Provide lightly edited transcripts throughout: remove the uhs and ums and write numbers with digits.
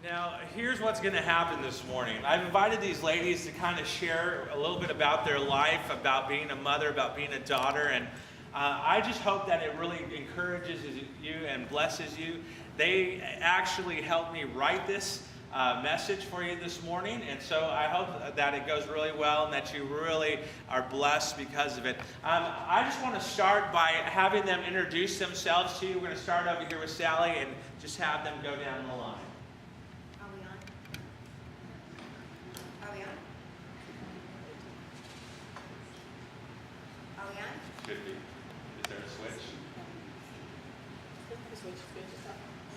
Now, here's what's going to happen this morning. I've invited these ladies to kind of share a little bit about their life, about being a mother, about being a daughter, and I just hope that it really encourages you and blesses you. They actually helped me write this message for you this morning, and so I hope that it goes really well and that you really are blessed because of it. I just want to start by having them introduce themselves to you. We're going to start over here with Sally and just have them go down the line. Is there a switch?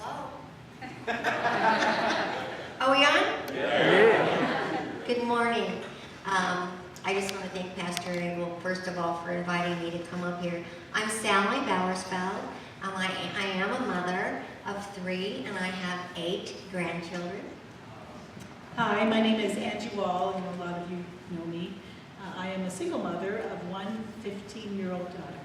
Hello? Are we on? Yeah. Good morning. I just want to thank Pastor Abel, first of all, for inviting me to come up here. I'm Sally Bowersfeld. I am a mother of 3, and I have 8 grandchildren. Hi, my name is Angie Wall, and a lot of you know me. I am a single mother of one 15-year-old daughter.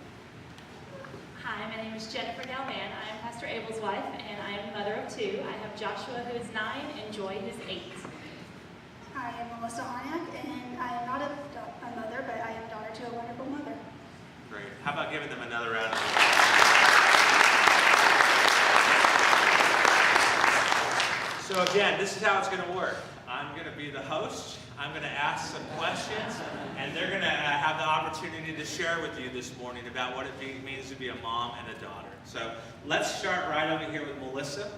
Hi, my name is Jennifer Galvan. I am Pastor Abel's wife, and I am a mother of 2. I have Joshua, who is 9, and Joy, who's 8. I am Mellissa, and I am not a mother, but I am daughter to a wonderful mother. Great. How about giving them another round of applause? So again, this is how it's going to work. I'm going to be the host. I'm going to ask some questions, and they're going to have the opportunity to share with you this morning about what it means to be a mom and a daughter. So let's start right over here with Mellissa.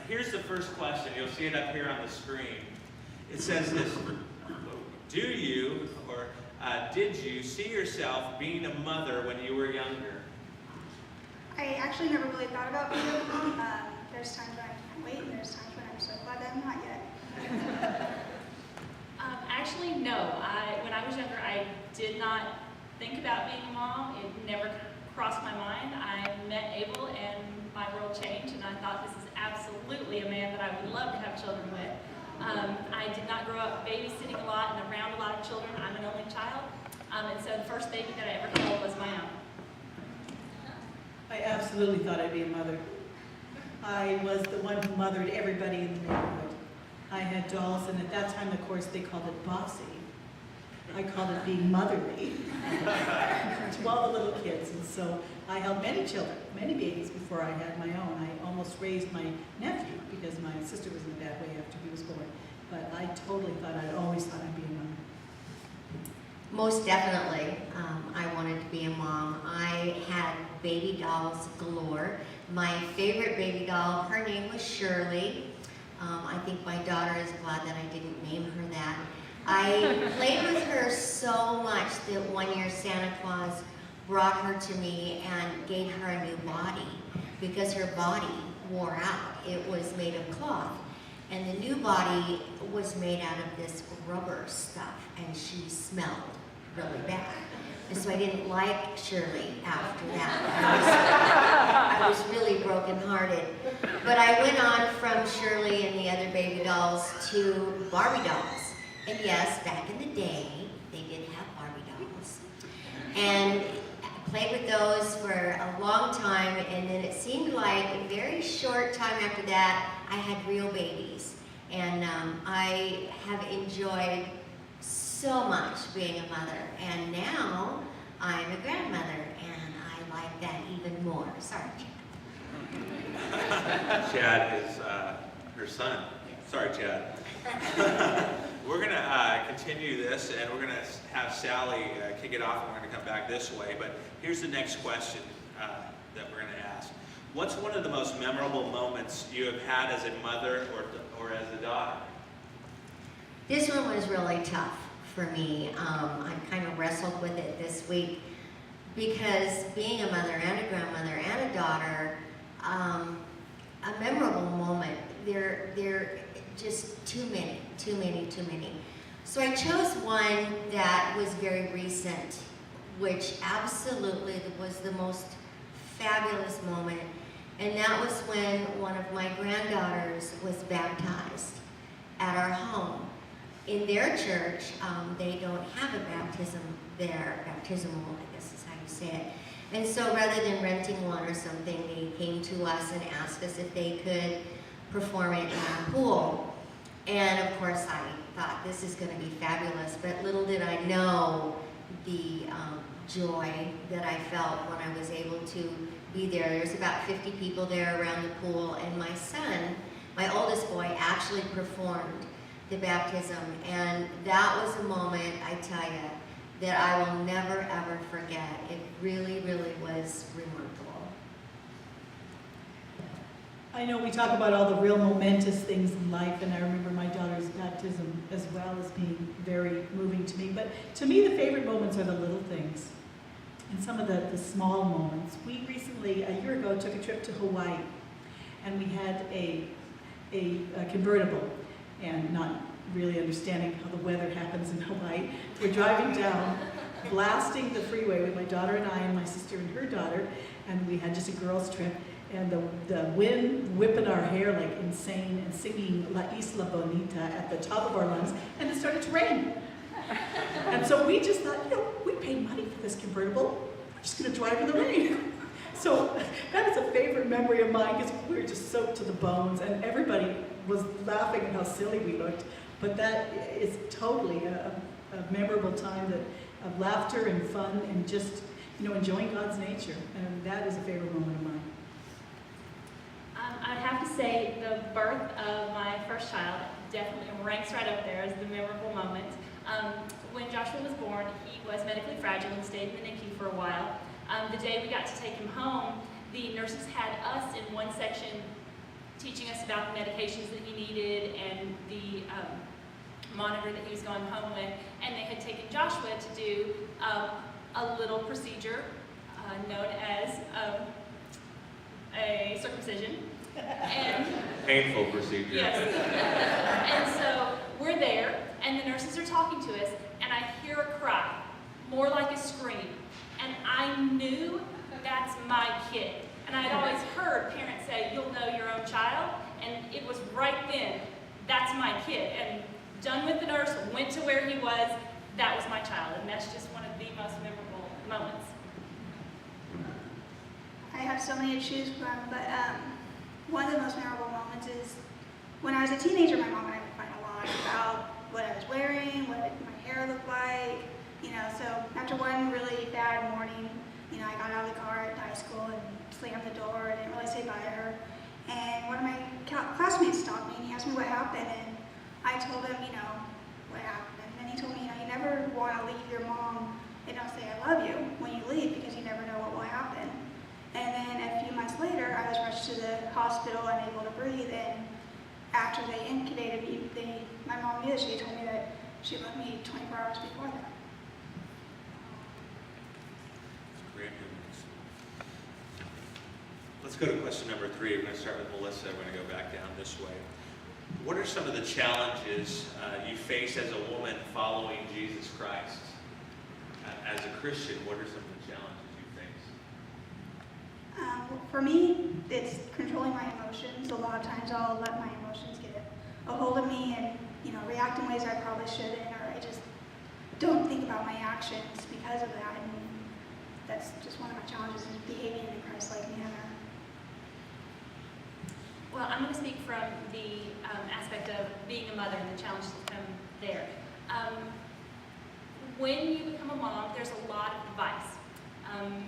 Here's the first question. You'll see it up here on the screen. It says this: do you or did you see yourself being a mother when you were younger? I actually never really thought about being a mom. There's times when I can't wait, and there's times when I'm so glad that I'm not yet. Actually, no. When I was younger, I did not think about being a mom. It never crossed my mind. I met Abel, and my world changed, and I thought this is absolutely a man that I would love to have children with. I did not grow up babysitting a lot and around a lot of children. I'm an only child, and so the first baby that I ever held was my own. I absolutely thought I'd be a mother. I was the one who mothered everybody in the neighborhood. I had dolls, and at that time, of course, they called it bossy. I called it being motherly to all the little kids. And so I held many children, many babies before I had my own. I almost raised my nephew because my sister was in a bad way after he was born. But I totally thought, I'd always thought I'd be a mother. Most definitely, I wanted to be a mom. I had baby dolls galore. My favorite baby doll, her name was Shirley. I think my daughter is glad that I didn't name her that. I played with her so much that one year Santa Claus brought her to me and gave her a new body because her body wore out. It was made of cloth. And the new body was made out of this rubber stuff, and she smelled really bad. And so I didn't like Shirley after that. I was really brokenhearted. But I went on from Shirley and the other baby dolls to Barbie dolls. And yes, back in the day, they did have Barbie dolls. And I played with those for a long time, and then it seemed like a very short time after that, I had real babies. And I have enjoyed so much being a mother, and now I'm a grandmother, and I like that even more. Sorry, Chad. Chad is her son. Sorry, Chad. We're going to continue this, and we're going to have Sally kick it off, and we're going to come back this way. But here's the next question that we're going to ask. What's one of the most memorable moments you have had as a mother or as a daughter? This one was really tough for me. I kind of wrestled with it this week because being a mother and a grandmother and a daughter, a memorable moment, they're just too many. So I chose one that was very recent, which absolutely was the most fabulous moment, and that was when one of my granddaughters was baptized at our home. In their church, they don't have a baptism there, baptismal, I guess is how you say it. And so rather than renting one or something, they came to us and asked us if they could perform it in our pool. And of course I thought this is going to be fabulous, but little did I know the joy that I felt when I was able to be there. There's about 50 people there around the pool, and my son, my oldest boy, actually performed the baptism, and that was a moment, I tell you, that I will never ever forget. It really, really was remarkable. I know we talk about all the real momentous things in life, and I remember my daughter's baptism as well as being very moving to me. But to me, the favorite moments are the little things and some of the small moments. We recently, a year ago, took a trip to Hawaii, and we had a convertible, and not really understanding how the weather happens in Hawaii. We're driving down, blasting the freeway with my daughter and I and my sister and her daughter, and we had just a girls' trip. And the wind whipping our hair like insane and singing La Isla Bonita at the top of our lungs, and it started to rain. And so we just thought, we paid money for this convertible, we're just gonna drive in the rain. So that is a favorite memory of mine, because we were just soaked to the bones, and everybody was laughing at how silly we looked. But that is totally a memorable time of laughter and fun and just, enjoying God's nature. And that is a favorite moment of mine. I'd have to say the birth of my first child definitely ranks right up there as the memorable moment. When Joshua was born, he was medically fragile and stayed in the NICU for a while. The day we got to take him home, the nurses had us in one section teaching us about the medications that he needed and the monitor that he was going home with, and they had taken Joshua to do a little procedure known as a circumcision. And Painful procedure. yes. And so we're there, and the nurses are talking to us, and I hear a cry, more like a scream. And I knew that's my kid. And I had always heard parents say, you'll know your own child. And it was right then, that's my kid. And done with the nurse, went to where he was, that was my child. And that's just one of the most memorable moments. I have so many to choose from, but one of the most memorable moments is when I was a teenager, my mom and I would fight a lot about what I was wearing, what my hair looked like, so after one really bad morning, I got out of the car at high school and slammed the door. I didn't really say bye to her. And one of my classmates stopped me and he asked me what happened, and I told him, what happened. And then he told me, you never want to leave your mom and don't say I love you when you leave, because you never know what will happen. And then a few months later, I was rushed to the hospital, unable to breathe, and after they incubated me, my mom knew that she told me that she loved me 24 hours before that. Great memories. Let's go to question number 3. We're going to start with Mellissa. We're going to go back down this way. What are some of the challenges you face as a woman following Jesus Christ? As a Christian, what are some of the challenges you face? For me, it's controlling my emotions. A lot of times I'll let my emotions get a hold of me and, react in ways I probably shouldn't, or I just don't think about my actions because of that. And that's just one of my challenges, is behaving in a Christ-like manner. Well, I'm going to speak from the aspect of being a mother and the challenges that come there. When you become a mom, there's a lot of advice.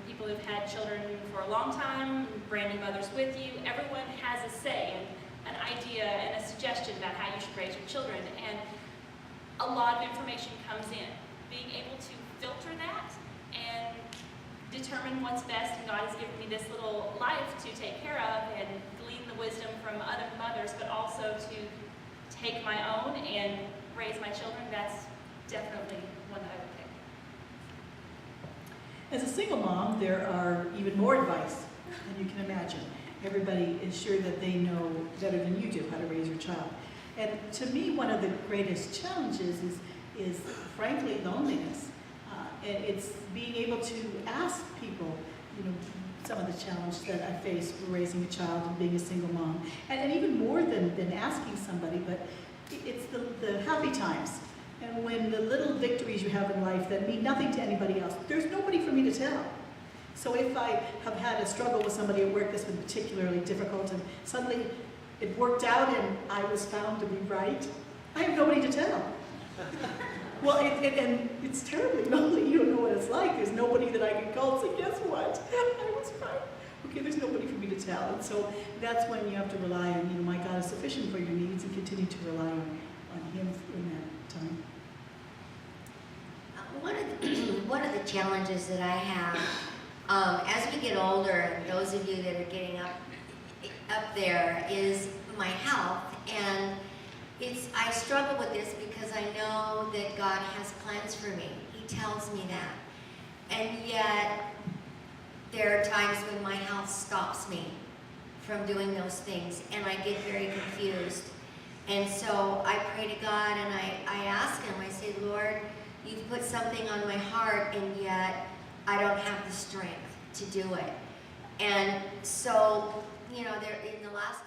People who've had children for a long time, brand new mothers with you, everyone has a say and an idea and a suggestion about how you should raise your children. And a lot of information comes in. Being able to filter that and determine what's best, and God has given me this little life to take care of and glean the wisdom from other mothers, but also to take my own and raise my children, that's definitely one that I would pick. As a single mom, there are even more advice than you can imagine. Everybody is sure that they know better than you do how to raise your child. And to me, one of the greatest challenges is frankly, loneliness. And it's being able to ask people, some of the challenges that I face raising a child and being a single mom. And even more than asking somebody, but it's the happy times. And when the little victories you have in life that mean nothing to anybody else, there's nobody for me to tell. So if I have had a struggle with somebody at work that's been particularly difficult, and suddenly it worked out and I was found to be right, I have nobody to tell. Well, and it's terribly lonely. You don't know what it's like. There's nobody that I can call and say, guess what? I was right. Okay, there's nobody for me to tell. And so that's when you have to rely on, my God is sufficient for your needs, and continue to rely on Him in that time. One of the challenges that I have, as we get older, and those of you that are getting up there, is my health. And I struggle with this because I know that God has plans for me. He tells me that. And yet, there are times when my health stops me from doing those things, and I get very confused. And so I pray to God, and I ask Him, I say, Lord, You've put something on my heart, and yet I don't have the strength to do it. And so, there in the last